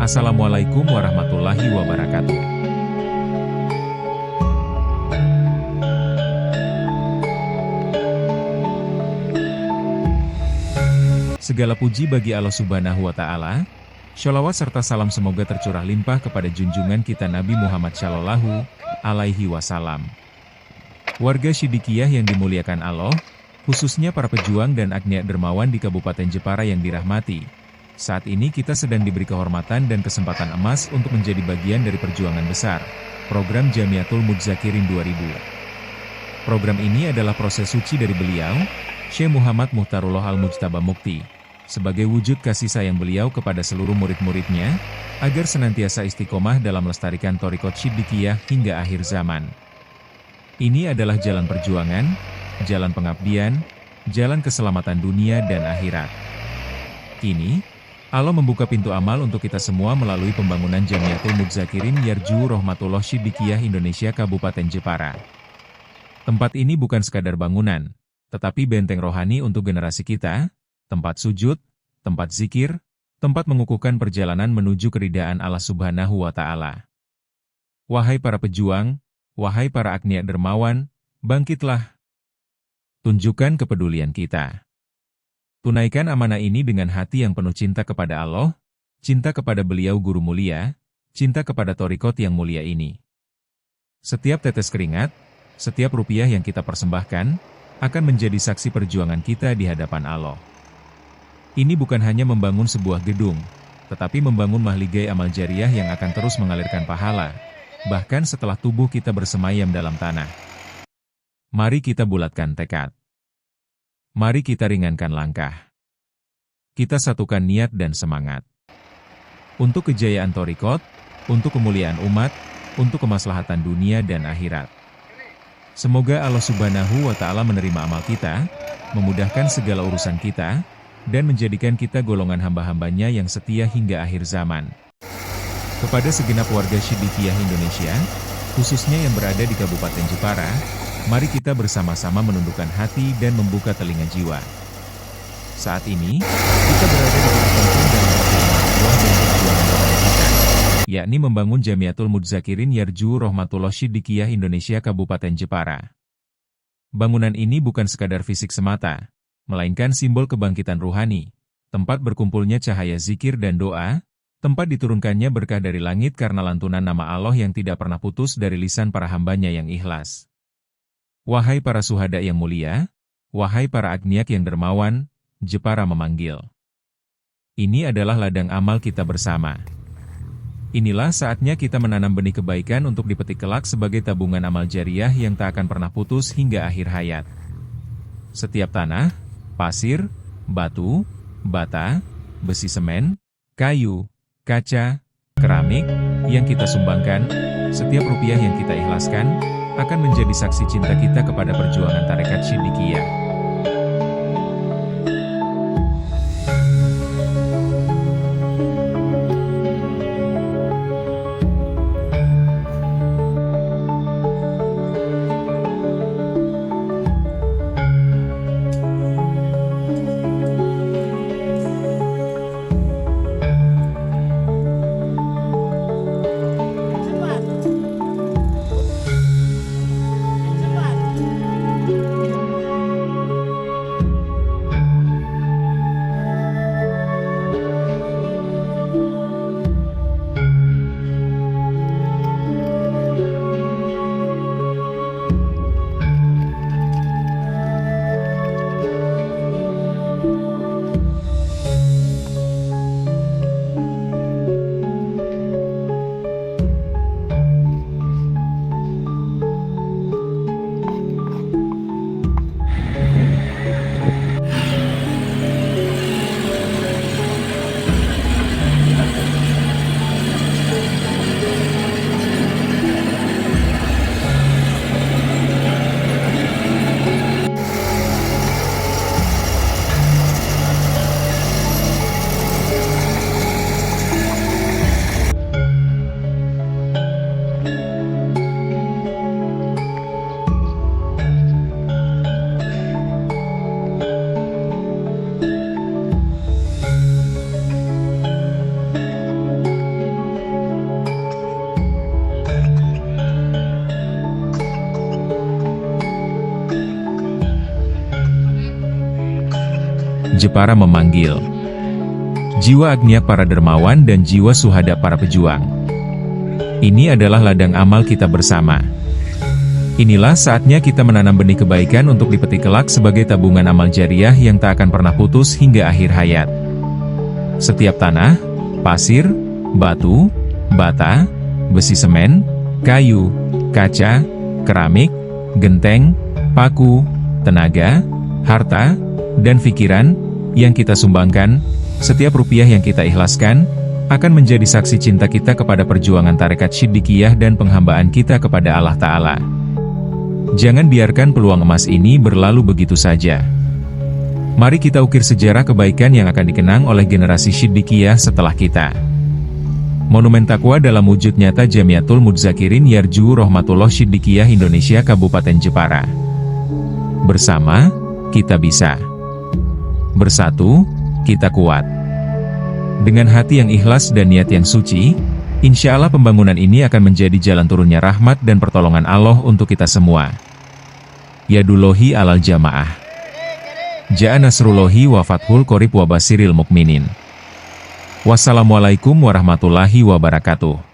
Assalamualaikum warahmatullahi wabarakatuh. Segala puji bagi Allah Subhanahu wa Ta'ala. Sholawat serta salam semoga tercurah limpah kepada junjungan kita Nabi Muhammad Shallallahu Alaihi Wasallam. Warga Sidikiyah yang dimuliakan Allah, khususnya para pejuang dan agniya dermawan di Kabupaten Jepara yang dirahmati. Saat ini kita sedang diberi kehormatan dan kesempatan emas untuk menjadi bagian dari perjuangan besar, program Jamiatul Mudzakirin 2000. Program ini adalah proses suci dari beliau, Syekh Muhammad Muhtarullah Al-Mujtaba Mukti, sebagai wujud kasih sayang beliau kepada seluruh murid-muridnya, agar senantiasa istiqomah dalam melestarikan Thariqat Siddiqiyah hingga akhir zaman. Ini adalah jalan perjuangan, jalan pengabdian, jalan keselamatan dunia dan akhirat. Kini, Allah membuka pintu amal untuk kita semua melalui pembangunan Jamiatul Mudzakirin Yarju Rahmatullah Siddiqiyah Indonesia Kabupaten Jepara. Tempat ini bukan sekadar bangunan, tetapi benteng rohani untuk generasi kita, tempat sujud, tempat zikir, tempat mengukuhkan perjalanan menuju keridaan Allah Subhanahu wa Ta'ala. Wahai para pejuang, wahai para agniya dermawan, bangkitlah. Tunjukkan kepedulian kita. Tunaikan amanah ini dengan hati yang penuh cinta kepada Allah, cinta kepada beliau guru mulia, cinta kepada Thariqat yang mulia ini. Setiap tetes keringat, setiap rupiah yang kita persembahkan, akan menjadi saksi perjuangan kita di hadapan Allah. Ini bukan hanya membangun sebuah gedung, tetapi membangun mahligai amal jariah yang akan terus mengalirkan pahala, bahkan setelah tubuh kita bersemayam dalam tanah. Mari kita bulatkan tekad. Mari kita ringankan langkah. Kita satukan niat dan semangat. Untuk kejayaan Thariqat, untuk kemuliaan umat, untuk kemaslahatan dunia dan akhirat. Semoga Allah Subhanahu wa Ta'ala menerima amal kita, memudahkan segala urusan kita, dan menjadikan kita golongan hamba-hambanya yang setia hingga akhir zaman. Kepada segenap warga Siddiqiyah Indonesia, khususnya yang berada di Kabupaten Jepara, mari kita bersama-sama menundukkan hati dan membuka telinga jiwa. Saat ini, kita berada di titik penting dalam perjalanan dan perjuangan rohani kita, yakni membangun Jamiatul Mudzakirin Yarju Rahmatullah Siddiqiyah Indonesia Kabupaten Jepara. Bangunan ini bukan sekadar fisik semata, melainkan simbol kebangkitan ruhani, tempat berkumpulnya cahaya zikir dan doa, tempat diturunkannya berkah dari langit karena lantunan nama Allah yang tidak pernah putus dari lisan para hambanya yang ikhlas. Wahai para syuhada yang mulia, wahai para agniyak yang dermawan, Jepara memanggil. Ini adalah ladang amal kita bersama. Inilah saatnya kita menanam benih kebaikan untuk dipetik kelak sebagai tabungan amal jariah yang tak akan pernah putus hingga akhir hayat. Setiap tanah, pasir, batu, bata, besi semen, kayu, kaca, keramik, yang kita sumbangkan, setiap rupiah yang kita ikhlaskan, akan menjadi saksi cinta kita kepada perjuangan Thariqat Siddiqiyah. Jepara memanggil. Jiwa agnia para dermawan dan jiwa suhada para pejuang. Ini adalah ladang amal kita bersama. Inilah saatnya kita menanam benih kebaikan untuk dipetik kelak sebagai tabungan amal jariah yang tak akan pernah putus hingga akhir hayat. Setiap tanah, pasir, batu, bata, besi semen, kayu, kaca, keramik, genteng, paku, tenaga, harta, dan pikiran yang kita sumbangkan, setiap rupiah yang kita ikhlaskan, akan menjadi saksi cinta kita kepada perjuangan tarekat Syiddiqiyah dan penghambaan kita kepada Allah Ta'ala. Jangan biarkan peluang emas ini berlalu begitu saja. Mari kita ukir sejarah kebaikan yang akan dikenang oleh generasi Syiddiqiyah setelah kita. Monumen Takwa dalam wujud nyata Jamiatul Mudzakirin Yarju Rahmatullah Syiddiqiyah Indonesia Kabupaten Jepara. Bersama, kita bisa. Bersatu, kita kuat. Dengan hati yang ikhlas dan niat yang suci, insya Allah pembangunan ini akan menjadi jalan turunnya rahmat dan pertolongan Allah untuk kita semua. Yadullahi alal jamaah. Ja'a nasrullahi wa fathul qorib wa basiril mukminin. Wassalamualaikum warahmatullahi wabarakatuh.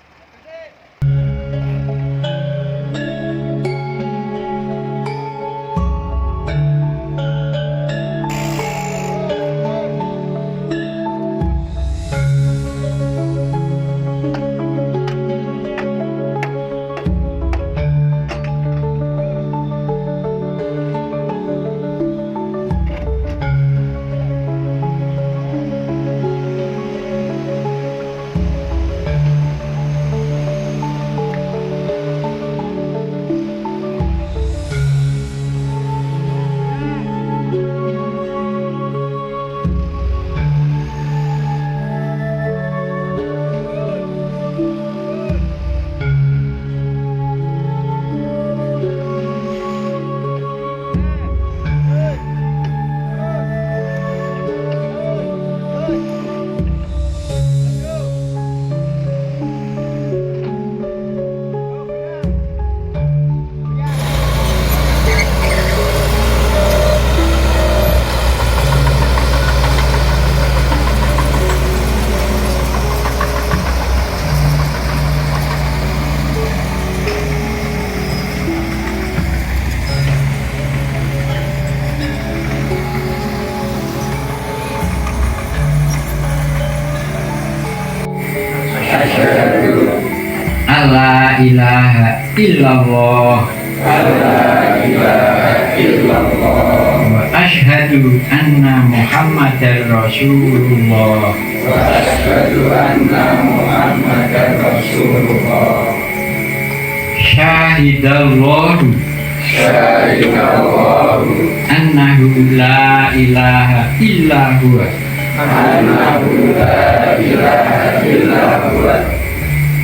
La ilaha illallah wa ashhadu anna Muhammadar Rasulullah syahidallahu annahu la ilaha illa huwa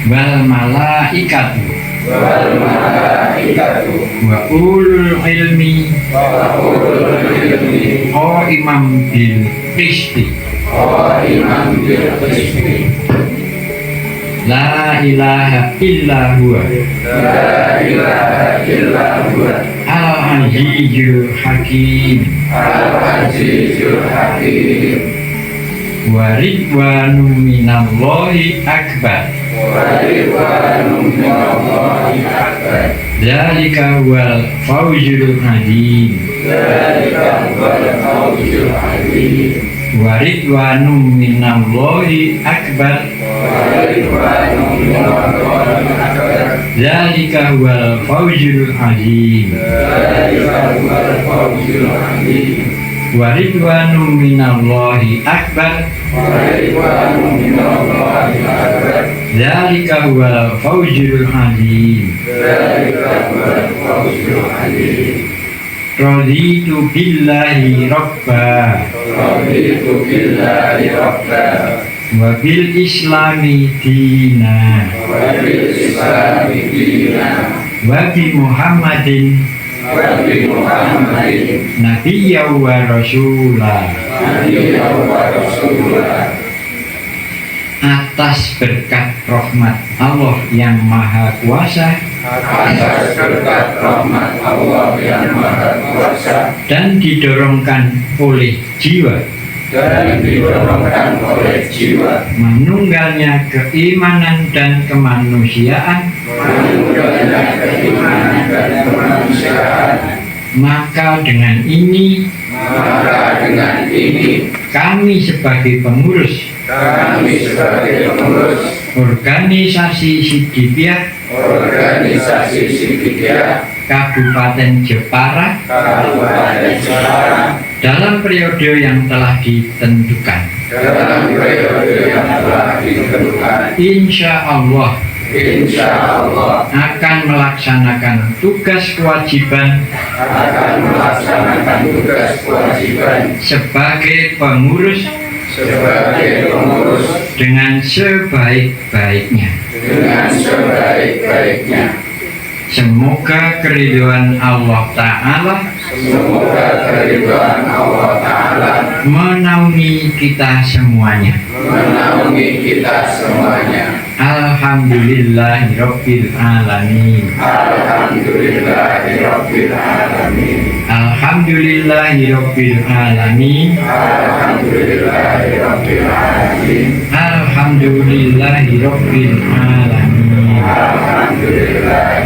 wal malaikatu wa ulul ilmi qaiman bil qisti la ilaha illa huwa al azizul hakim wa ridwanu minallahi akbar dzalika wal fawzul azim wa ridwanu minallahi akbar dzalika wal fawzul azim wa ridwanu minallahi akbar dzalika wal fawzul azim raditu billahi rabba wa bil islami dina wa bi Muhammadin nabiyya wa rasulah. Atas berkat rahmat Allah yang Maha Kuasa, dan didorongkan oleh jiwa dan didorongkan oleh jiwa, menunggalnya keimanan dan kemanusiaan, menunggalnya keimanan dan kemanusiaan. Maka dengan ini kami sebagai pengurus organisasi Siddiqiyah Kabupaten Jepara dalam periode yang telah ditentukan, insya Allah akan melaksanakan tugas kewajiban sebagai pengurus dengan sebaik-baiknya. Semoga keridhaan Allah Ta'ala menaungi kita semuanya. Alhamdulillahirabbil alamin. Alhamdulillahirabbil alamin. Alhamdulillahirabbil alamin. Alhamdulillahirabbil alamin. Alhamdulillahirabbil alamin. Alhamdulillahirabbil alamin. Alhamdulillah,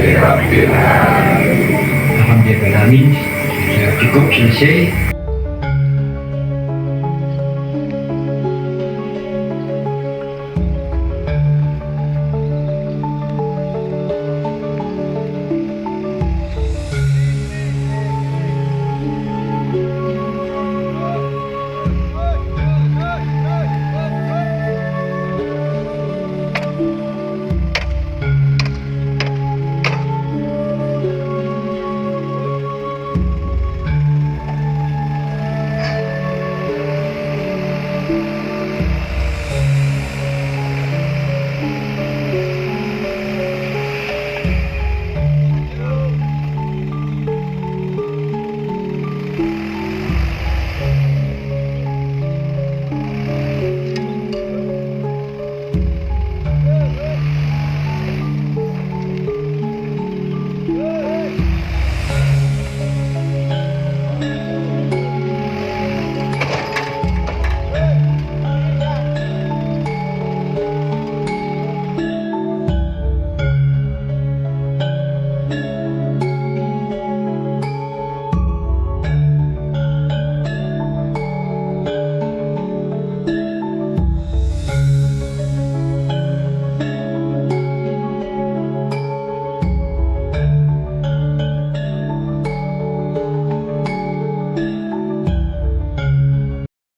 sudah cukup selesai.